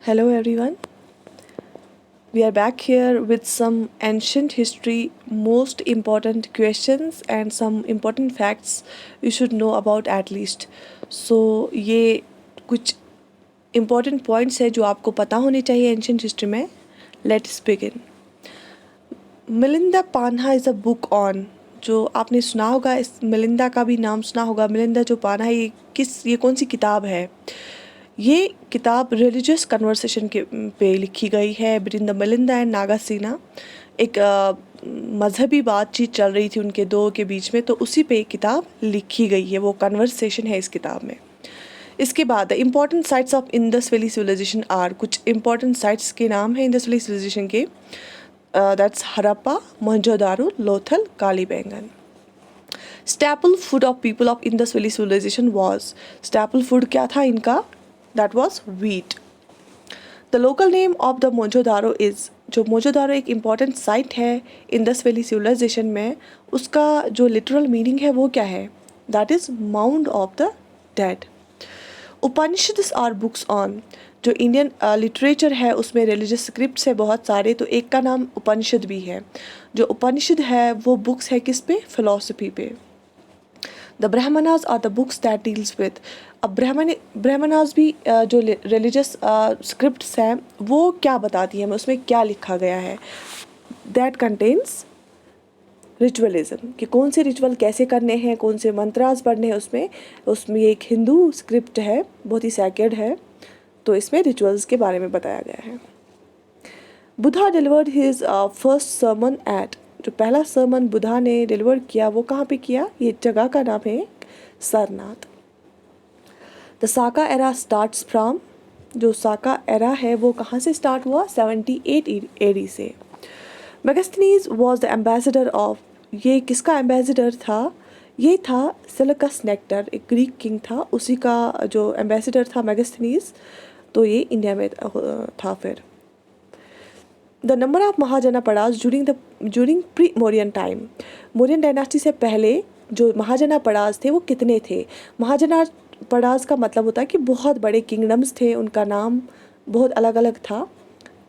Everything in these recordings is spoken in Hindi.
Hello everyone. We are back here with some ancient history, most important questions and some important facts you should know about at least. So ये कुछ important points है जो आपको पता होने चाहिए ancient history में. Let's begin. Milinda Panha is a book on. जो आपने सुना होगा, इस मिलिंदा का भी नाम सुना होगा. मिलिंदा जो पान्हा, ये कौन सी किताब है? ये किताब रिलीजियस कन्वर्सेशन के पे लिखी गई है बिटवीन द मिलिंदा एंड नागासेना. एक मजहबी बातचीत चल रही थी उनके दो के बीच में, तो उसी पे किताब लिखी गई है. वो कन्वर्सेशन है इस किताब में. इसके बाद important sites of Indus valley civilization are. कुछ इम्पॉर्टेंट साइट्स के नाम हैं इंडस वैली सिविलाइजेशन के. That's Harappa, Mohenjodaro, Lothal, Kalibangan. Staple food of people of Indus valley civilization was. Staple food क्या था इनका? That was wheat. The local name of the Mohenjodaro is. जो मोहनजोदारो एक इम्पॉर्टेंट साइट है इंडस वैली सिविलाइजेशन में, उसका जो लिटरल मीनिंग है वो क्या है? That is mound of the dead. Upanishads are books on. जो इंडियन लिटरेचर है उसमें रिलीजियस स्क्रिप्ट्स है बहुत सारे, तो एक का नाम उपनिषद भी है. जो उपनिषद है वो बुक्स है किस पे? फिलॉसफी पे. The Brahmanas are the books that deals with. अब ब्राह्मणास भी जो रिलीजियस स्क्रिप्ट्स हैं वो क्या बताती है हमें, उसमें क्या लिखा गया है? दैट कंटेन्स रिचुअलिज्म, कि कौन से रिचुअल कैसे करने हैं, कौन से मंत्रास पढ़ने हैं. उसमें एक हिंदू स्क्रिप्ट है, बहुत ही सैक्रेड है, तो इसमें रिचुअल्स के बारे में बताया गया है. Buddha delivered his first sermon at. जो पहला सर्मन बुद्धा ने डिलीवर किया वो कहाँ पे किया? ये जगह का नाम है Sarnath. The Saka era starts from. जो साका एरा है वो कहाँ से स्टार्ट हुआ? 78 AD से. Megasthenes was the ambassador of. ये किसका एम्बेसडर था? ये था सेल्यूकस नेक्टर, एक ग्रीक किंग था, उसी का जो एम्बेसडर था मेगास्थनीज. तो ये इंडिया में था. फिर the number of Mahajanapadas during pre Mauryan time. Mauryan dynasty से पहले जो महाजना पड़ास थे वो कितने थे? महाजना पड़ास का मतलब होता है कि बहुत बड़े किंगडम्स थे, उनका नाम बहुत अलग अलग था.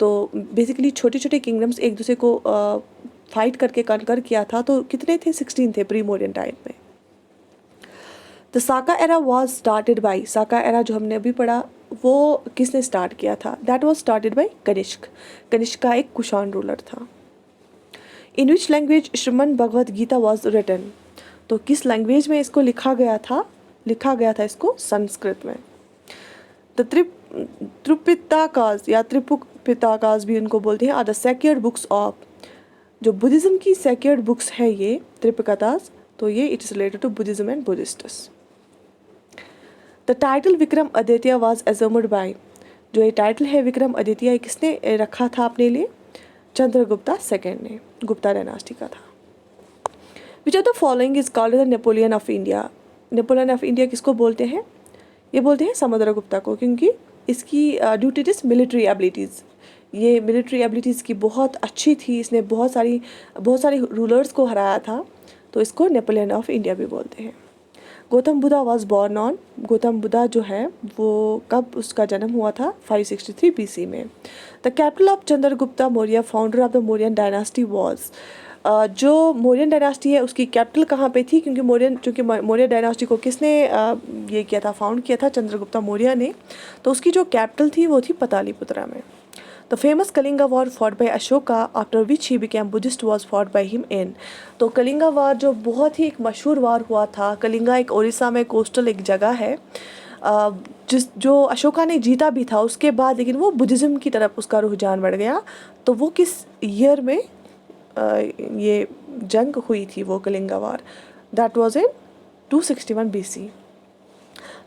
तो बेसिकली छोटे छोटे किंगडम्स एक दूसरे को फाइट करके कनकर किया था. तो कितने थे? 16 थे प्री मौर्यन टाइम में. The Saka era was started by. Saka era जो हमने अभी पढ़ा वो किसने स्टार्ट किया था? That was started by Kanishka. Kanishka का एक कुषाण रूलर था. In which language Shrimad Bhagavad Gita was written. तो किस लैंग्वेज में इसको लिखा गया था? लिखा गया था इसको संस्कृत में. द त्रिपिताकास या त्रिपुपिताकास भी उनको बोलते हैं, are the sacred books of. जो बुद्धिज़्म की सेक्रेड बुक्स है ये त्रिपिताकास, तो ये it is related to Buddhism and Buddhists. The title Vikramaditya was assumed by. जो ये टाइटल है विक्रम आदित्य, किसने रखा था अपने लिए? चंद्रगुप्ता सेकेंड ने. गुप्ता डायनास्टी का था. विच of the following is called the Napoleon of India. Napoleon of India किसको बोलते हैं? ये बोलते हैं समुद्रगुप्ता को, क्योंकि इसकी due to this military abilities. ये मिलिट्री एबिलिटीज़ की बहुत अच्छी थी, इसने बहुत सारे रूलर्स को हराया था, तो इसको नेपोलियन ऑफ इंडिया भी बोलते हैं. Gautam Buddha was born on. Gautam Buddha जो है वो कब उसका जन्म हुआ था? 563 BC में. The capital of Chandragupta Maurya, founder of the Mauryan dynasty was. जो मौर्यन डायनास्टी है उसकी कैपिटल कहाँ पे थी? क्योंकि मौर्य डायनास्टी को किसने ये किया था? फाउंड किया था चंद्रगुप्ता मौर्य ने. तो उसकी जो कैपिटल थी वो थी पतालीपुत्रा में. The famous Kalinga war fought by Ashoka after which he became Buddhist was fought by him in. तो कलिंगा वार जो बहुत ही एक मशहूर वार हुआ था. कलिंगा एक उड़ीसा में कोस्टल एक जगह है जो अशोका ने जीता भी था उसके बाद, लेकिन वो बुद्धिज़्म की तरफ उसका रुझान बढ़ गया. तो वो किस ईयर में ये जंग हुई थी, वो Kalinga war? That was in 261 BC.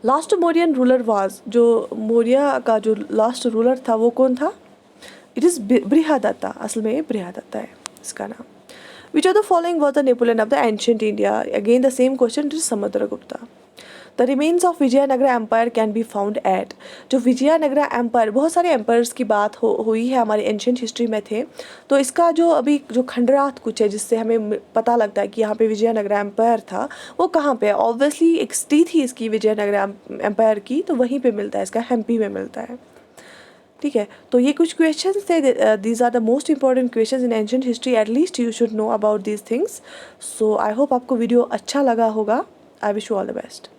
Last Mauryan ruler was. जो मौर्य का जो लास्ट रूलर था वो कौन था? It is Brihadratha. असल में ये बृहदत्ता है इसका नाम. Which of the following was the Napoleon of the ancient India. Again the same question, it is Samudragupta. The remains of Vijayanagara empire can be found at. जो विजयनगरा एम्पायर, बहुत सारे एम्पायर्स की बात हुई है हमारे एंशियंट हिस्ट्री में थे, तो इसका जो अभी जो खंडरात कुछ है जिससे हमें पता लगता है कि यहाँ पे विजयनगरा एम्पायर था, वो कहाँ पे है? ऑब्वियसली एक सिटी थी इसकी विजयनगरा एम्पायर की, तो वहीं पे मिलता है, इसका एमपी में मिलता है. ठीक है, तो ये कुछ क्वेश्चन थे, these are the most important question in ancient history, at least you should know about these things. So I hope आपको वीडियो अच्छा लगा होगा. I wish you all the best.